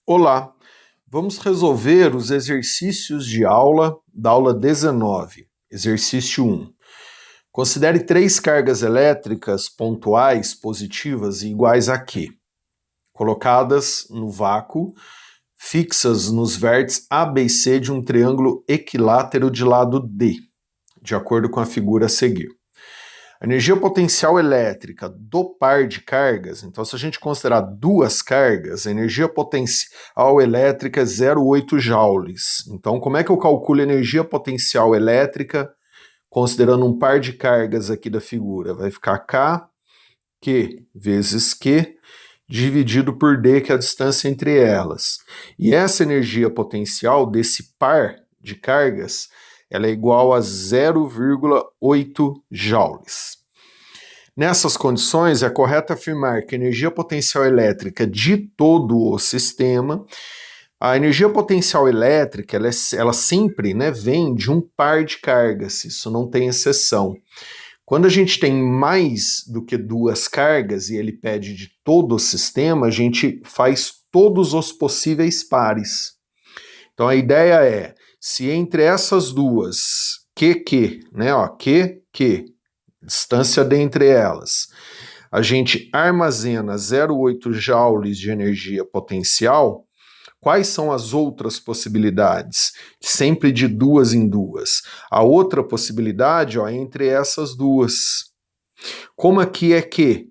Olá, vamos resolver os exercícios de aula da aula 19, exercício 1. Considere três cargas elétricas pontuais positivas e iguais a Q, colocadas no vácuo, fixas nos vértices A, B e C de um triângulo equilátero de lado D, de acordo com a figura a seguir. A energia potencial elétrica do par de cargas, então se a gente considerar duas cargas, a energia potencial elétrica é 0,8 joules. Então como é que eu calculo a energia potencial elétrica considerando um par de cargas aqui da figura? Vai ficar K, Q vezes Q, dividido por D, que é a distância entre elas. E essa energia potencial desse par de cargas, ela é igual a 0,8 joules. Nessas condições, é correto afirmar que a energia potencial elétrica de todo o sistema, a energia potencial elétrica, ela sempre vem de um par de cargas, isso não tem exceção. Quando a gente tem mais do que duas cargas e ele pede de todo o sistema, a gente faz todos os possíveis pares. Então a ideia é, se entre essas duas, Q, distância dentre elas, a gente armazena 0,8 joules de energia potencial, quais são as outras possibilidades? Sempre de duas em duas. A outra possibilidade é entre essas duas. Como aqui é Q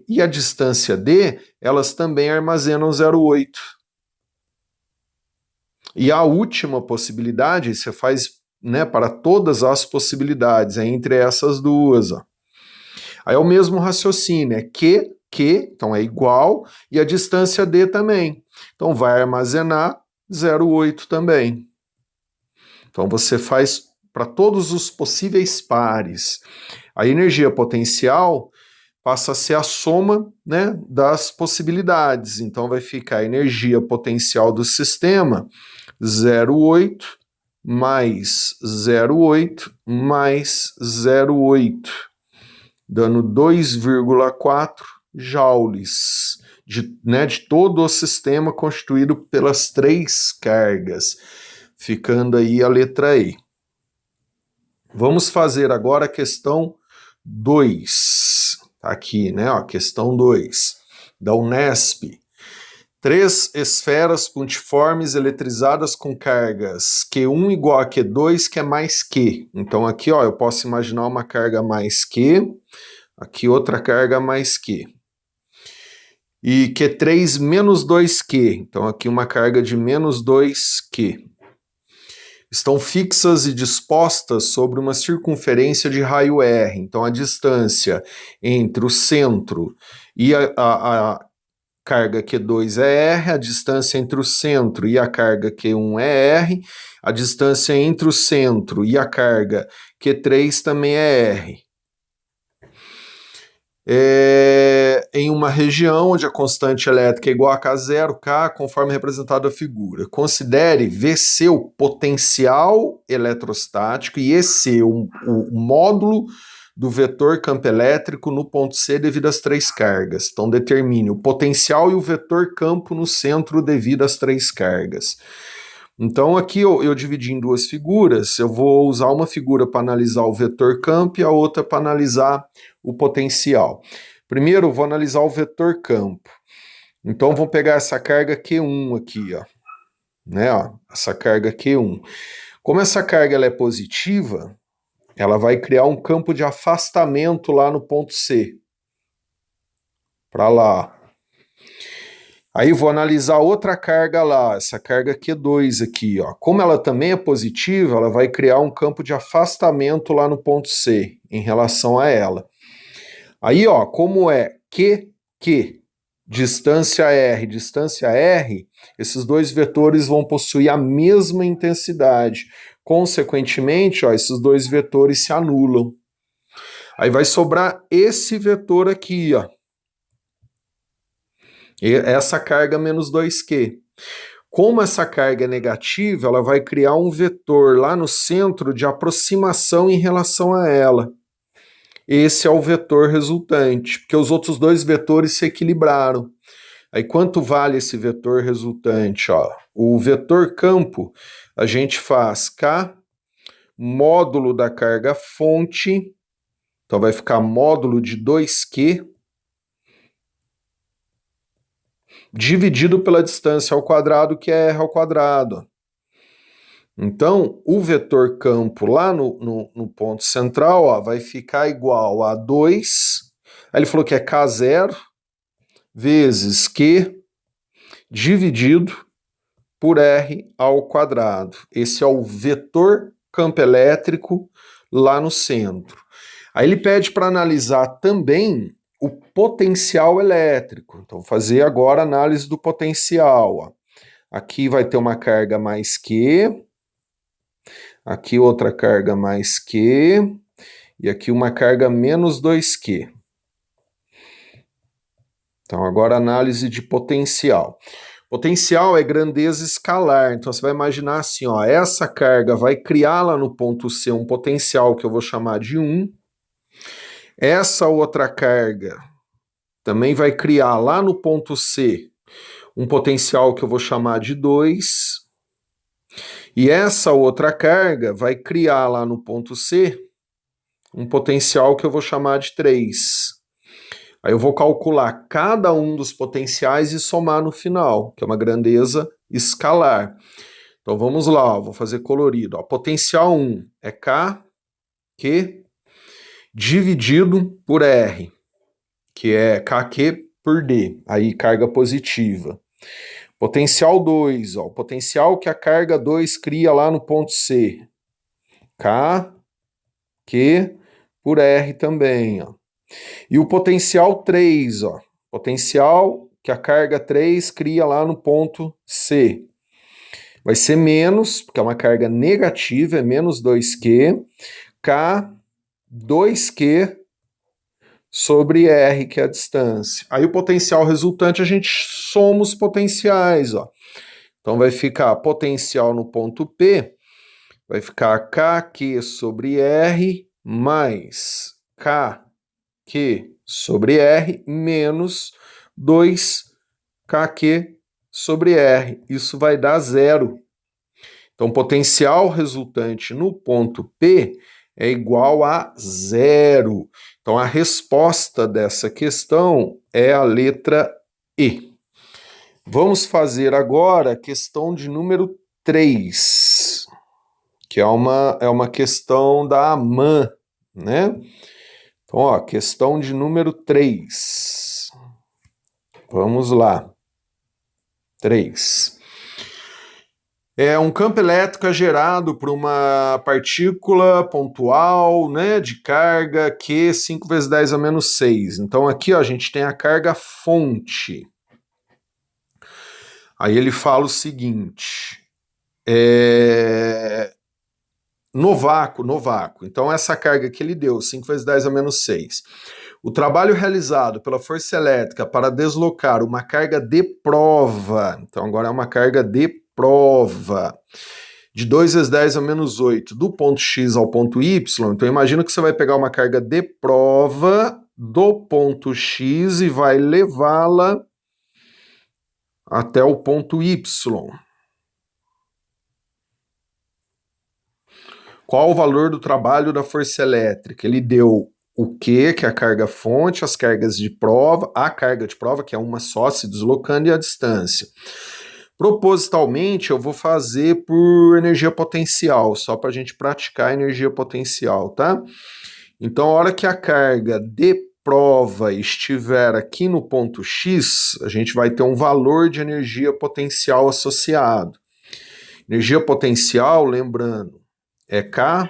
e a distância D, elas também armazenam 0,8. E a última possibilidade, você faz para todas as possibilidades, é entre essas duas. Ó. Aí é o mesmo raciocínio, é Q, então é igual, e a distância D também. Então vai armazenar 0,8 também. Então você faz para todos os possíveis pares. A energia potencial passa a ser a soma das possibilidades. Então vai ficar a energia potencial do sistema 0,8 mais 0,8 mais 0,8, dando 2,4 joules de todo o sistema constituído pelas três cargas, ficando aí a letra E. Vamos fazer agora a questão 2, aqui, questão 2, da Unesp. 3 esferas pontiformes eletrizadas com cargas Q1 igual a Q2, que é mais Q. Então aqui eu posso imaginar uma carga mais Q, aqui outra carga mais Q. E Q3 menos 2Q, então aqui uma carga de menos 2Q. Estão fixas e dispostas sobre uma circunferência de raio R, então a distância entre o centro e a carga Q2 é R, a distância entre o centro e a carga Q1 é R, a distância entre o centro e a carga Q3 também é R. Em uma região onde a constante elétrica é igual a K0, K, conforme representado na figura. Considere VC o potencial eletrostático e EC o módulo do vetor campo elétrico no ponto C devido às três cargas. Então determine o potencial e o vetor campo no centro devido às três cargas. Então aqui eu dividi em duas figuras, eu vou usar uma figura para analisar o vetor campo e a outra para analisar o potencial. Primeiro eu vou analisar o vetor campo. Então vamos pegar essa carga Q1 aqui, essa carga Q1. Como essa carga ela é positiva, ela vai criar um campo de afastamento lá no ponto C. Para lá. Aí vou analisar outra carga lá, essa carga Q2 aqui, ó. Como ela também é positiva, ela vai criar um campo de afastamento lá no ponto C, em relação a ela. Aí, ó, como é Q, distância R, esses dois vetores vão possuir a mesma intensidade. Consequentemente, ó, esses dois vetores se anulam. Aí vai sobrar esse vetor aqui, ó. Essa carga menos 2Q. Como essa carga é negativa, ela vai criar um vetor lá no centro de aproximação em relação a ela. Esse é o vetor resultante, porque os outros dois vetores se equilibraram. Aí quanto vale esse vetor resultante? Ó? O vetor campo, a gente faz K módulo da carga fonte, então vai ficar módulo de 2Q, dividido pela distância ao quadrado, que é R ao quadrado. Então, o vetor campo lá no ponto central, ó, vai ficar igual a 2, aí ele falou que é K0 vezes Q dividido por R ao quadrado. Esse é o vetor campo elétrico lá no centro. Aí ele pede para analisar também o potencial elétrico. Então, vou fazer agora a análise do potencial. Ó. Aqui vai ter uma carga mais Q, aqui outra carga mais Q, e aqui uma carga menos 2Q. Então, agora análise de potencial. Potencial é grandeza escalar, então você vai imaginar assim, ó, essa carga vai criar lá no ponto C um potencial que eu vou chamar de 1, essa outra carga também vai criar lá no ponto C um potencial que eu vou chamar de 2, e essa outra carga vai criar lá no ponto C um potencial que eu vou chamar de 3. Aí eu vou calcular cada um dos potenciais e somar no final, que é uma grandeza escalar. Então vamos lá, ó, vou fazer colorido. Ó. Potencial 1 é K, Q, dividido por R, que é KQ por D, aí carga positiva. Potencial 2, ó, o potencial que a carga 2 cria lá no ponto C. K, Q por R também, ó. E o potencial 3, ó, potencial que a carga 3 cria lá no ponto C. Vai ser menos, porque é uma carga negativa, é menos 2Q, K, 2Q sobre R, que é a distância. Aí o potencial resultante, a gente soma os potenciais, ó. Então vai ficar potencial no ponto P, vai ficar KQ sobre R mais KQ sobre R menos 2KQ sobre R. Isso vai dar 0. Então, potencial resultante no ponto P é igual a 0. Então, a resposta dessa questão é a letra E. Vamos fazer agora a questão de número 3, que é uma questão da AMAN, né? Então, ó, questão de número 3. Vamos lá. 3. Um campo elétrico é gerado por uma partícula pontual, né, de carga Q 5 vezes 10 a menos 6. Então aqui ó, a gente tem a carga fonte. Aí ele fala o seguinte, no vácuo. Então essa carga que ele deu, 5 vezes 10 a menos 6. O trabalho realizado pela força elétrica para deslocar uma carga de prova, então agora é uma carga de prova, de 2 vezes 10 a menos 8, do ponto X ao ponto Y, então imagina que você vai pegar uma carga de prova do ponto X e vai levá-la até o ponto Y. Qual o valor do trabalho da força elétrica? Ele deu o Q, que é a carga fonte, as cargas de prova, a carga de prova, que é uma só se deslocando, e a distância. Propositalmente, eu vou fazer por energia potencial, só para a gente praticar a energia potencial, tá? Então, a hora que a carga de prova estiver aqui no ponto X, a gente vai ter um valor de energia potencial associado. Energia potencial, lembrando, é K,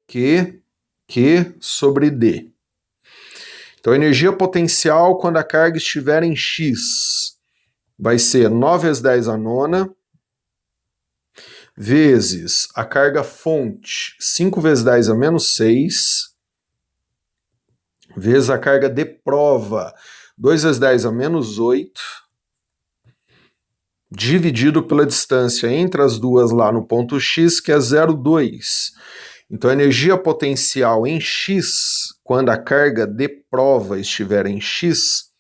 Q sobre D. Então, a energia potencial, quando a carga estiver em X, vai ser 9 vezes 10 a nona, vezes a carga fonte, 5 vezes 10 a menos 6, vezes a carga de prova, 2 vezes 10 a menos 8, dividido pela distância entre as duas lá no ponto X, que é 0,2. Então, a energia potencial em X, quando a carga de prova estiver em X,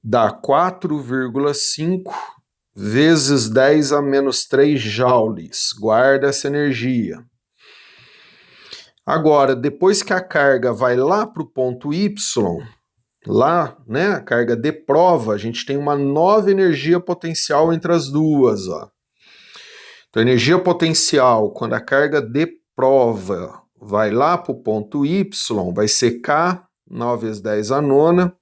dá 4,5 vezes 10 a menos 3 joules. Guarda essa energia. Agora, depois que a carga vai lá para o ponto Y, lá, né, a carga de prova, a gente tem uma nova energia potencial entre as duas, ó. Então, energia potencial, quando a carga de prova vai lá para o ponto Y, vai ser K, 9 vezes 10 a nona,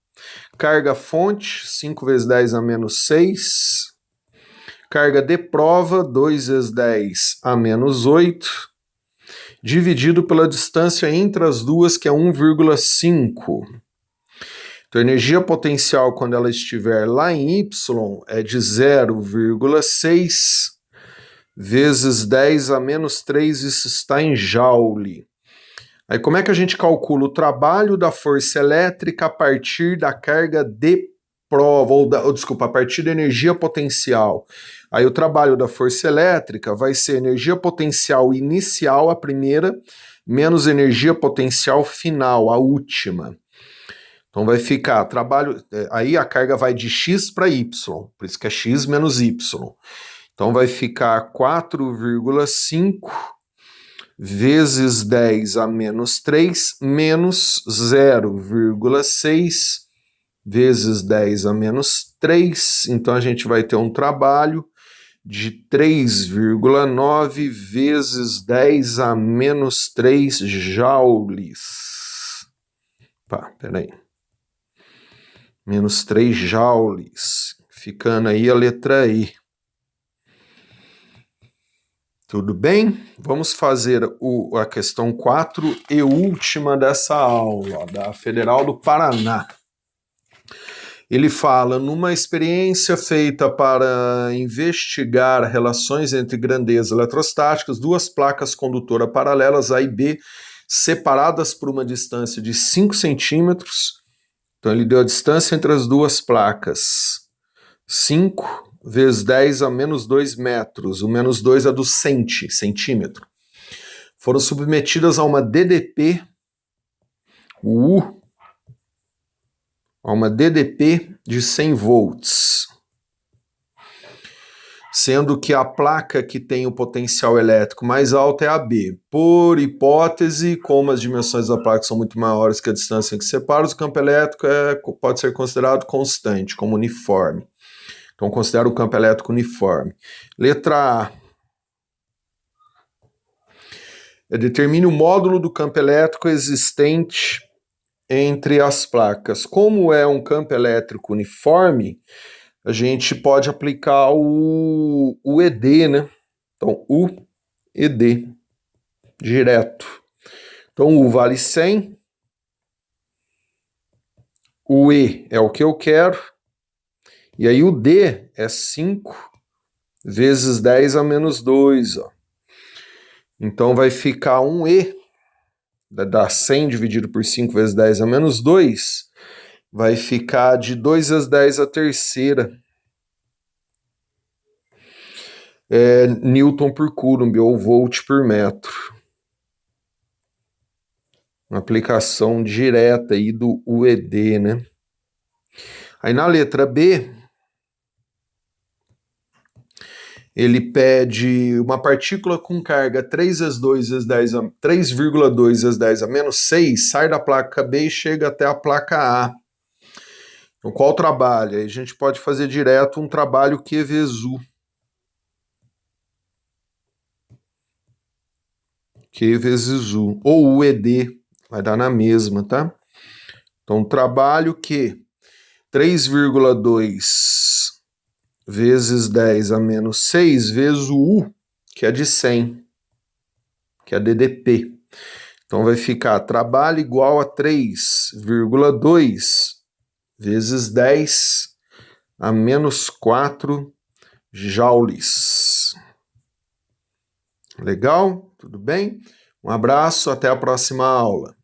carga fonte, 5 vezes 10 a menos 6, carga de prova, 2 vezes 10 a menos 8, dividido pela distância entre as duas, que é 1,5. Então, a energia potencial, quando ela estiver lá em Y, é de 0,6 vezes 10 a menos 3, isso está em joule. Aí, como é que a gente calcula o trabalho da força elétrica a partir da carga de prova, desculpa, a partir da energia potencial? Aí, o trabalho da força elétrica vai ser energia potencial inicial, a primeira, menos energia potencial final, a última. Então vai ficar trabalho, aí a carga vai de X para Y, por isso que é X menos Y. Então vai ficar 4,5 vezes 10 a menos 3 menos 0,6 vezes 10 a menos 3. Então a gente vai ter um trabalho de 3,9 vezes 10 a menos 3 joules. Peraí. Menos 3 joules, ficando aí a letra E. Tudo bem? Vamos fazer a questão 4 e última dessa aula, da Federal do Paraná. Ele fala, numa experiência feita para investigar relações entre grandezas eletrostáticas, duas placas condutoras paralelas A e B, separadas por uma distância de 5 centímetros, então ele deu a distância entre as duas placas, 5 vezes 10 a menos 2 metros, o menos 2 é do centímetro. Foram submetidas a uma DDP, a uma DDP de 100 volts, sendo que a placa que tem o potencial elétrico mais alto é a B. Por hipótese, como as dimensões da placa são muito maiores que a distância em que separa, o campo elétrico pode ser considerado constante, como uniforme. Então, considera o campo elétrico uniforme. Letra A. Determine o módulo do campo elétrico existente entre as placas. Como é um campo elétrico uniforme, a gente pode aplicar o ED, né? Então, o ED, direto. Então, U vale 100, o E é o que eu quero, e aí o D é 5 vezes 10 a menos 2, ó. Então, vai ficar um E, dá 100 dividido por 5 vezes 10 a menos 2, vai ficar de 2 vezes 10 a terceira, Newton por Coulomb, ou volt por metro. Uma aplicação direta aí do UED, né? Aí na letra B, ele pede uma partícula com carga 3,2 vezes 10 a menos 6, sai da placa B e chega até a placa A. Então, qual o trabalho? Aí a gente pode fazer direto um trabalho Q vezes U. Q vezes U, ou UED, vai dar na mesma, tá? Então, trabalho Q, 3,2 vezes 10 a menos 6 vezes o U, que é de 100, que é DDP. Então, vai ficar trabalho igual a 3,2 vezes 10 a menos 4 joules. Legal? Tudo bem? Um abraço, até a próxima aula.